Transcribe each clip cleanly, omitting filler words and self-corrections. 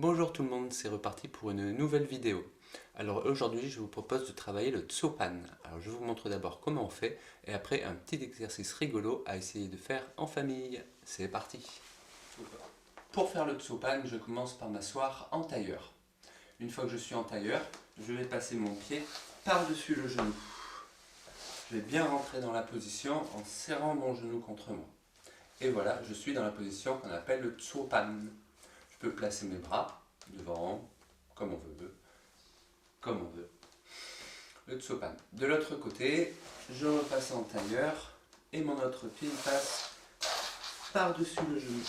Bonjour tout le monde, c'est reparti pour une nouvelle vidéo. Alors aujourd'hui je vous propose de travailler le Tsopan. Alors je vous montre d'abord comment on fait et après un petit exercice rigolo à essayer de faire en famille. C'est parti. Pour faire le Tsopan, je commence par m'asseoir en tailleur. Une fois que je suis en tailleur, je vais passer mon pied par-dessus le genou. Je vais bien rentrer dans la position en serrant mon genou contre moi. Et voilà, je suis dans la position qu'on appelle le Tsopan. Je peux placer mes bras devant, comme on veut, comme on veut. Le Tsopan. De l'autre côté, je repasse en tailleur et mon autre pied passe par-dessus le genou.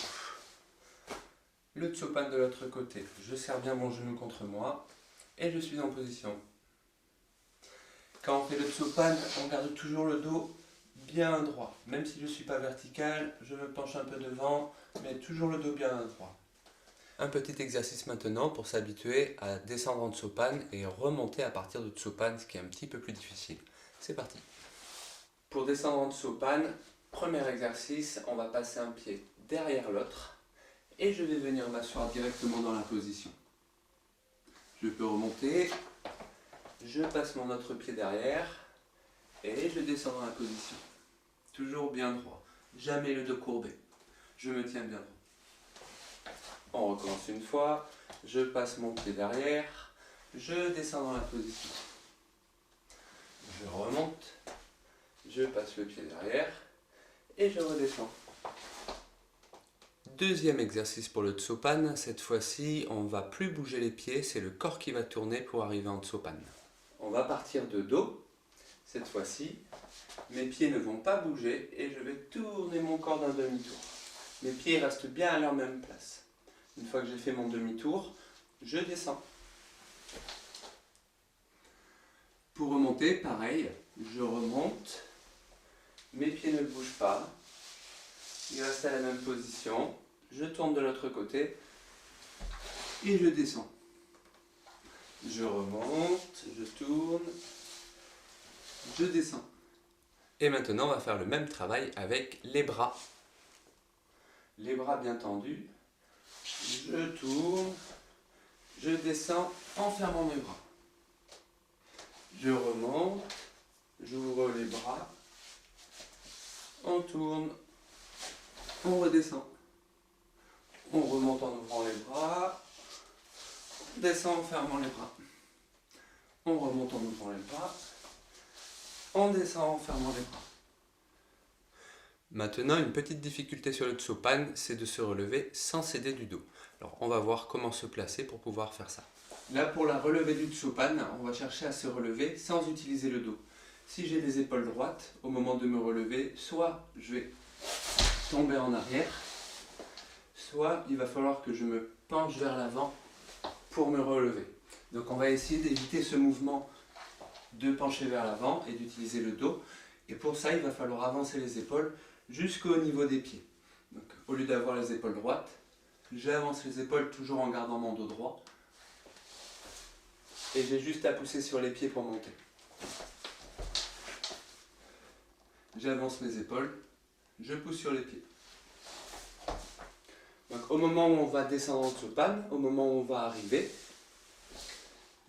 Le Tsopan de l'autre côté. Je serre bien mon genou contre moi et je suis en position. Quand on fait le Tsopan, on garde toujours le dos bien droit. Même si je ne suis pas vertical, je me penche un peu devant, mais toujours le dos bien droit. Un petit exercice maintenant pour s'habituer à descendre en Tsopan et remonter à partir de Tsopan, ce qui est un petit peu plus difficile. C'est parti. Pour descendre en Tsopan, premier exercice, on va passer un pied derrière l'autre et je vais venir m'asseoir directement dans la position. Je peux remonter, je passe mon autre pied derrière et je descends dans la position. Toujours bien droit, jamais le dos courbé. Je me tiens bien droit. On recommence une fois, je passe mon pied derrière, je descends dans la position. Je remonte, je passe le pied derrière et je redescends. Deuxième exercice pour le Tsopan, cette fois-ci on ne va plus bouger les pieds, c'est le corps qui va tourner pour arriver en Tsopan. On va partir de dos, cette fois-ci, mes pieds ne vont pas bouger et je vais tourner mon corps d'un demi-tour. Mes pieds restent bien à leur même place. Une fois que j'ai fait mon demi-tour, je descends. Pour remonter, pareil, je remonte, mes pieds ne bougent pas, ils restent à la même position, je tourne de l'autre côté et je descends. Je remonte, je tourne, je descends. Et maintenant, on va faire le même travail avec les bras. Les bras bien tendus, je tourne, je descends en fermant mes bras. Je remonte, j'ouvre les bras, on tourne, on redescend. On remonte en ouvrant les bras, on descend en fermant les bras. On remonte en ouvrant les bras, on descend en fermant les bras. Maintenant, une petite difficulté sur le Tsopan, c'est de se relever sans céder du dos. Alors, on va voir comment se placer pour pouvoir faire ça. Là, pour la relevée du Tsopan, on va chercher à se relever sans utiliser le dos. Si j'ai les épaules droites, au moment de me relever, soit je vais tomber en arrière, soit il va falloir que je me penche vers l'avant pour me relever. Donc on va essayer d'éviter ce mouvement de pencher vers l'avant et d'utiliser le dos. Et pour ça, il va falloir avancer les épaules jusqu'au niveau des pieds. Donc, au lieu d'avoir les épaules droites, j'avance les épaules toujours en gardant mon dos droit. Et j'ai juste à pousser sur les pieds pour monter. J'avance mes épaules, je pousse sur les pieds. Donc au moment où on va descendre en Tsopan, au moment où on va arriver,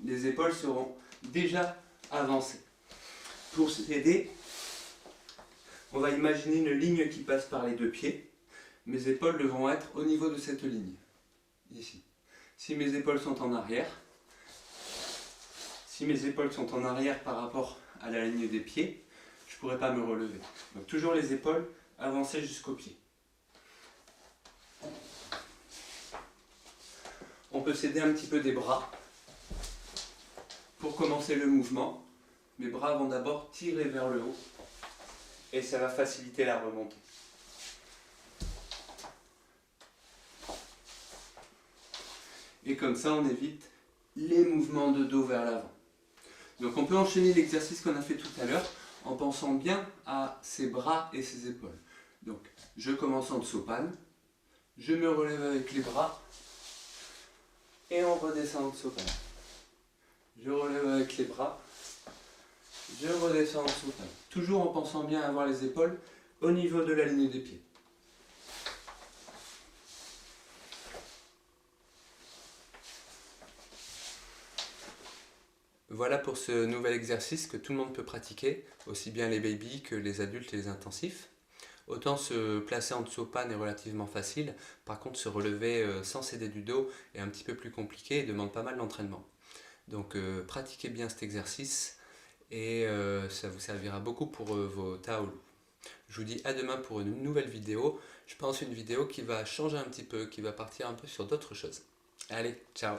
les épaules seront déjà avancées. Pour s'aider, on va imaginer une ligne qui passe par les deux pieds. Mes épaules devront être au niveau de cette ligne, ici. Si mes épaules sont en arrière, par rapport à la ligne des pieds, je ne pourrai pas me relever. Donc toujours les épaules avancées jusqu'aux pieds. On peut s'aider un petit peu des bras. Pour commencer le mouvement, mes bras vont d'abord tirer vers le haut et ça va faciliter la remontée. Et comme ça, on évite les mouvements de dos vers l'avant. Donc on peut enchaîner l'exercice qu'on a fait tout à l'heure en pensant bien à ses bras et ses épaules. Donc je commence en Tsopan, je me relève avec les bras et on redescend en Tsopan. Je relève avec les bras, je redescends en Tsopan. Toujours en pensant bien à avoir les épaules au niveau de la ligne des pieds. Voilà pour ce nouvel exercice que tout le monde peut pratiquer, aussi bien les babies que les adultes et les intensifs. Autant se placer en dessous panne est relativement facile, par contre se relever sans céder du dos est un petit peu plus compliqué et demande pas mal d'entraînement. Donc pratiquez bien cet exercice et ça vous servira beaucoup pour vos taolu. Je vous dis à demain pour une nouvelle vidéo. Je pense une vidéo qui va changer un petit peu, qui va partir un peu sur d'autres choses. Allez, ciao!